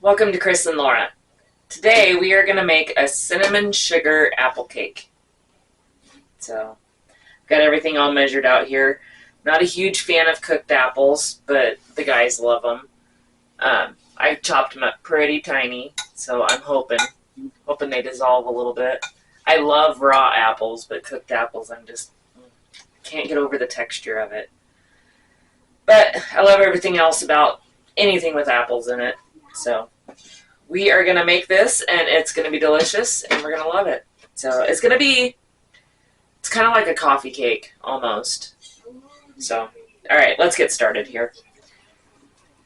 Welcome to Chris and Laura. Today we are going to make a cinnamon sugar apple cake. So, got everything all measured out here. Not a huge fan of cooked apples, but the guys love them. I chopped them up pretty tiny, so I'm hoping they dissolve a little bit. I love raw apples, but cooked apples, can't get over the texture of it. But I love everything else about anything with apples in it. So we are going to make this, and it's going to be delicious, and we're going to love it. So it's kind of like a coffee cake, almost. So, all right, let's get started here.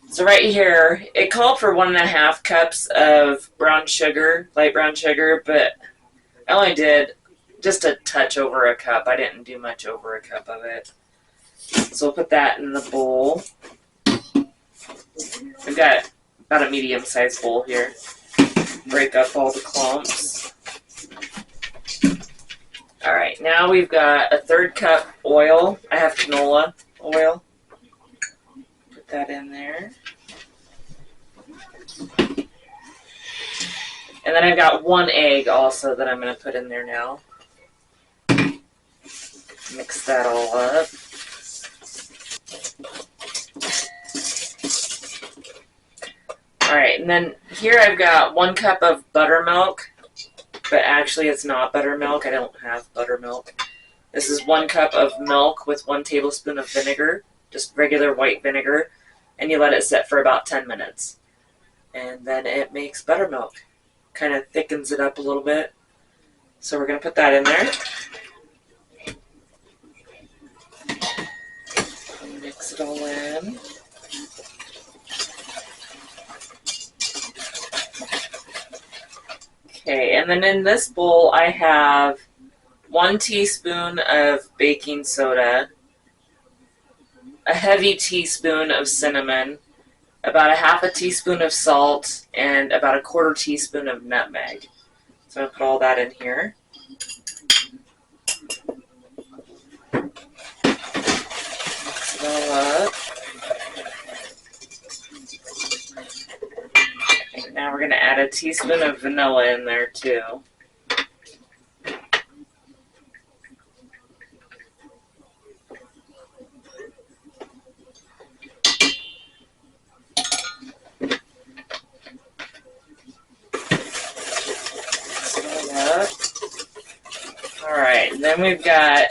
So right here, it called for 1.5 cups of brown sugar, light brown sugar, but I only did just a touch over a cup. I didn't do much over a cup of it. So we'll put that in the bowl. I've got about a medium-sized bowl here. Break up all the clumps. All right, now we've got a 1/3 cup oil. I have canola oil. Put that in there. And then I've got 1 egg also that I'm going to put in there now. Mix that all up. Alright, and then here I've got 1 cup of buttermilk, but actually it's not buttermilk. I don't have buttermilk. This is 1 cup of milk with 1 tablespoon of vinegar, just regular white vinegar, and you let it sit for about 10 minutes. And then it makes buttermilk. Kind of thickens it up a little bit. So we're going to put that in there. Mix it all in. Okay, and then in this bowl I have 1 teaspoon of baking soda, a heavy teaspoon of cinnamon, about a 1/2 teaspoon of salt, and about a 1/4 teaspoon of nutmeg. So I'm going to put all that in here. Mix it all up. Okay, now we're going to add a teaspoon of vanilla in there too. Alright, and then we've got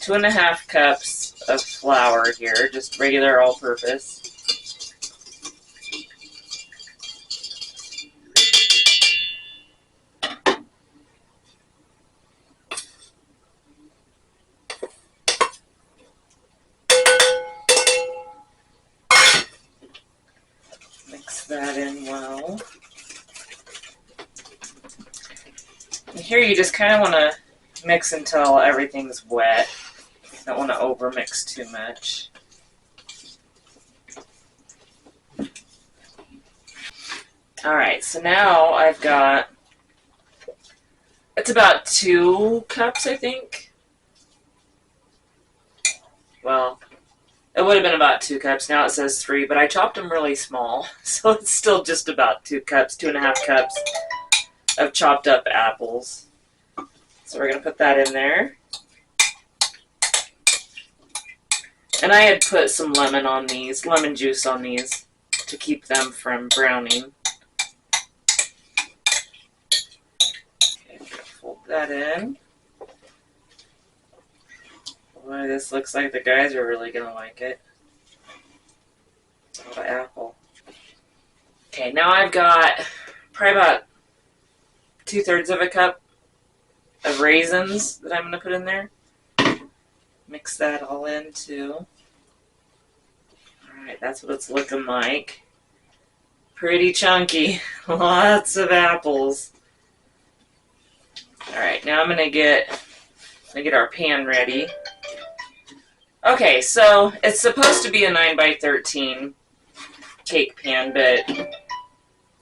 2.5 cups of flour here, just regular all-purpose. Mix that in well. And here you just kind of want to mix until everything's wet. Don't want to overmix too much. Alright, so now I've got, it's about 2 cups, I think. Well, it would have been about 2 cups. Now it says 3, but I chopped them really small. So it's still just about 2 cups, 2.5 cups of chopped up apples. So we're going to put that in there. And I had put some lemon juice on these to keep them from browning. Okay, fold that in. Boy, this looks like the guys are really going to like it. A lot of apple. Okay, now I've got probably about 2/3 of a cup of raisins that I'm going to put in there. Mix that all in too. Alright, that's what it's looking like. Pretty chunky. Lots of apples. Alright, now I'm going to get our pan ready. Okay, so it's supposed to be a 9x13 cake pan, but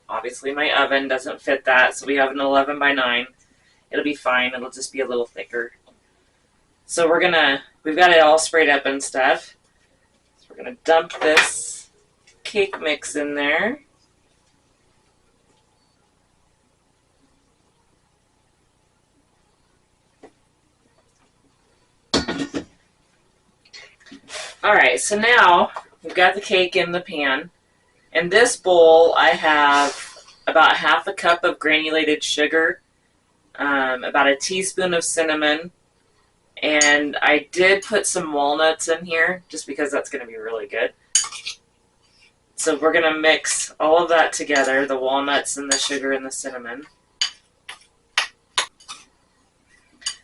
obviously my oven doesn't fit that, so we have an 11x9. It'll be fine. It'll just be a little thicker. So we've got it all sprayed up and stuff. So we're gonna dump this cake mix in there. Alright, so now we've got the cake in the pan. In this bowl, I have about half a cup of granulated sugar, about a teaspoon of cinnamon, and I did put some walnuts in here just because that's going to be really good. So we're going to mix all of that together, the walnuts and the sugar and the cinnamon.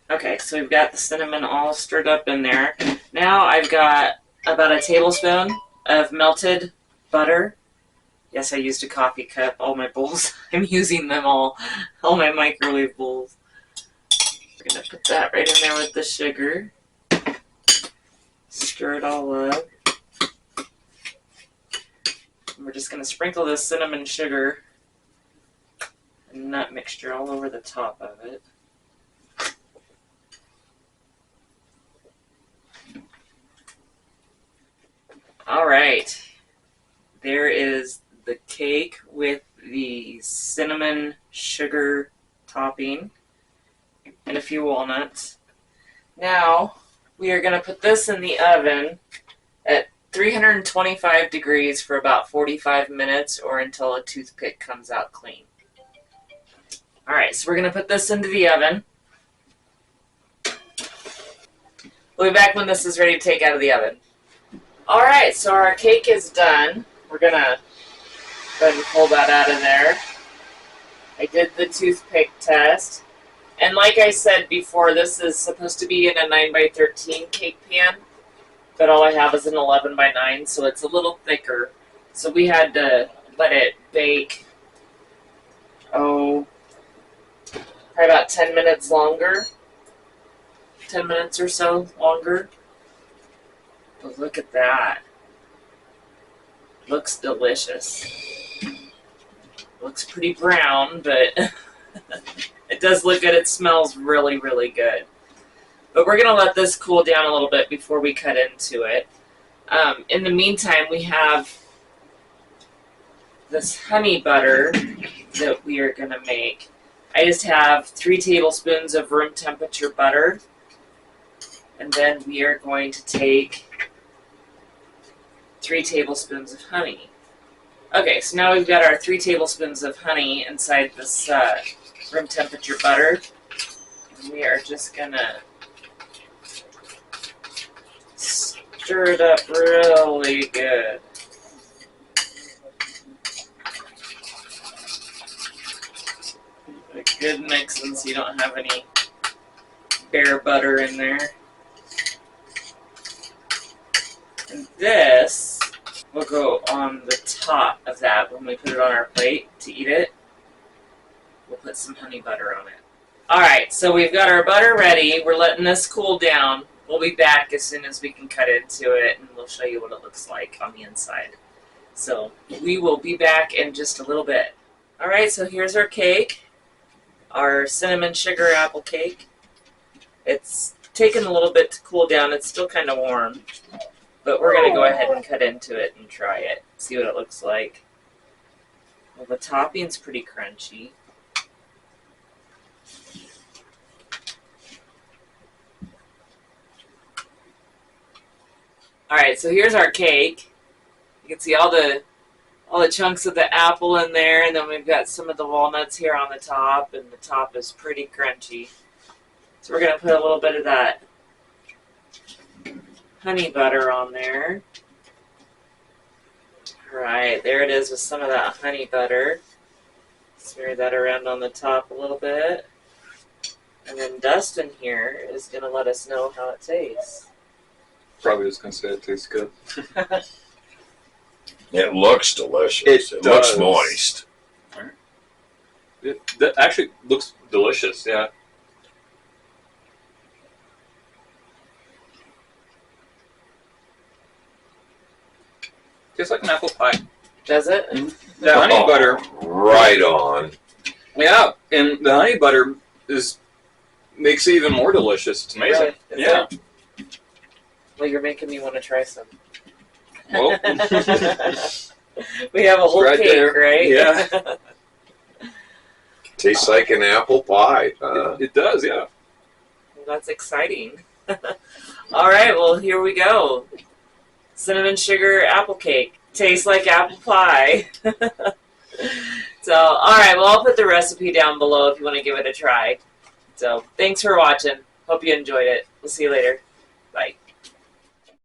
Okay, so we've got the cinnamon all stirred up in there. Now I've got about a tablespoon of melted butter. Yes, I used a coffee cup, all my bowls. I'm using them all my microwave bowls. We're going to put that right in there with the sugar. Stir it all up. And we're just going to sprinkle this cinnamon sugar and nut mixture all over the top of it. All right, there is the cake with the cinnamon sugar topping and a few walnuts. Now we are going to put this in the oven at 325 degrees for about 45 minutes or until a toothpick comes out clean. All right, so we're going to put this into the oven. We'll be back when this is ready to take out of the oven. Alright, so our cake is done. We're going to go ahead and pull that out of there. I did the toothpick test. And like I said before, this is supposed to be in a 9x13 cake pan. But all I have is an 11x9, so it's a little thicker. So we had to let it bake, probably about 10 minutes longer. 10 minutes or so longer. But look at that. Looks delicious. Looks pretty brown, but it does look good. It smells really, really good. But we're going to let this cool down a little bit before we cut into it. In the meantime, we have this honey butter that we are going to make. I just have 3 tablespoons of room temperature butter. And then we are going to take 3 tablespoons of honey. Okay, so now we've got our 3 tablespoons of honey inside this room temperature butter. And we are just gonna stir it up really good. A good mixing so you don't have any bare butter in there. And this will go on the top of that when we put it on our plate to eat it. We'll put some honey butter on it. Alright, so we've got our butter ready. We're letting this cool down. We'll be back as soon as we can cut into it, and we'll show you what it looks like on the inside. So we will be back in just a little bit. Alright, so here's our cake. Our cinnamon sugar apple cake. It's taken a little bit to cool down. It's still kind of warm. But we're going to go ahead and cut into it and try it. See what it looks like. Well, the topping's pretty crunchy. Alright, so here's our cake. You can see all the chunks of the apple in there, and then we've got some of the walnuts here on the top, and the top is pretty crunchy. So we're going to put a little bit of that honey butter on there. Alright, there it is with some of that honey butter. Smear that around on the top a little bit. And then Dustin here is going to let us know how it tastes. Probably just going to say it tastes good. It looks delicious. It looks moist. That actually looks delicious, yeah. Tastes like an apple pie. Does it? The honey butter. Right on. Yeah, and the honey butter makes it even more delicious. It's amazing. Really? Yeah. Well, you're making me want to try some. Well, we have a whole right cake, there. right? Yeah. Tastes like an apple pie. It does, yeah. Well, that's exciting. All right, well, here we go. cinnamon sugar apple cake. Tastes like apple pie. So, alright, well, I'll put the recipe down below if you want to give it a try. So, thanks for watching. Hope you enjoyed it. We'll see you later. Bye.